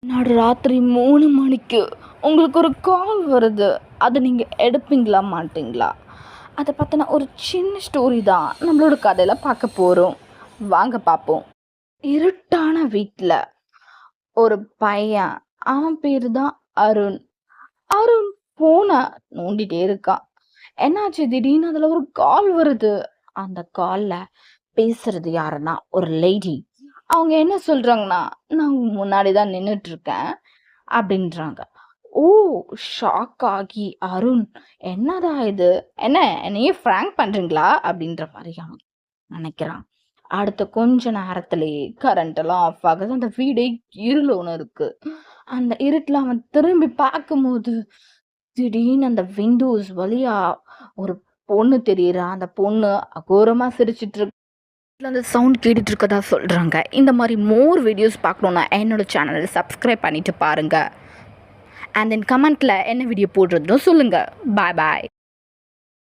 நடுராத்திரி 3 மணிக்கு உங்களுக்கு ஒரு கால் வருது. அத நீங்க எடுப்பீங்களா? மாட்டீங்களா? அத பத்தின ஒரு சின்ன ஸ்டோரி தான் நம்மளோட கதையில பார்க்க போறோம். வாங்க பார்ப்போம். இருட்டான வீட்ல ஒரு பையன். அவன் பேரு தான் அருண். அருண் ஃபோன நோண்டிட்டே இருக்கான். என்னாச்சு திடீர்னு அதுல ஒரு கால் வருது. அந்த கால்ல பேசுறது யாருன்னா ஒரு லேடி. அவங்க என்ன சொல்றாங்கன்னா, "நான் முன்னாடி தான் நின்னுட்டு இருக்கேன்" அப்படின்றாங்க. ஓ! ஷாக் ஆகி அருண், "என்னடா இது? என்ன என்னையே பிராங்க் பண்றீங்களா?" அப்படின்ற மாரி அவன் நெனைக்கிறான். அடுத்த கொஞ்ச நேரத்திலேயே கரண்ட் எல்லாம் ஆஃப் ஆகுது. அந்த வீடே இருளோன்னு இருக்கு. அந்த இருட்டுல அவன் திரும்பி பார்க்கும்போது, திடீர்னு அந்த விண்டோஸ் வழியா ஒரு பொண்ணு தெரியிறா. அந்த பொண்ணு அகோரமா சிரிச்சுட்டு இருக்கு. அந்த சவுண்ட் கேட்டுட்டு இருக்கதா சொல்றாங்க. இந்த மாரி மோர் வீடியோஸ் பார்க்கணும்னா என்னோட சேனல சப்ஸ்கிரைப் பண்ணிட்டு பாருங்க. அண்ட் தென் கமெண்ட்ல என்ன வீடியோ போடுறதுன்னு சொல்லுங்க. பாய் பாய்.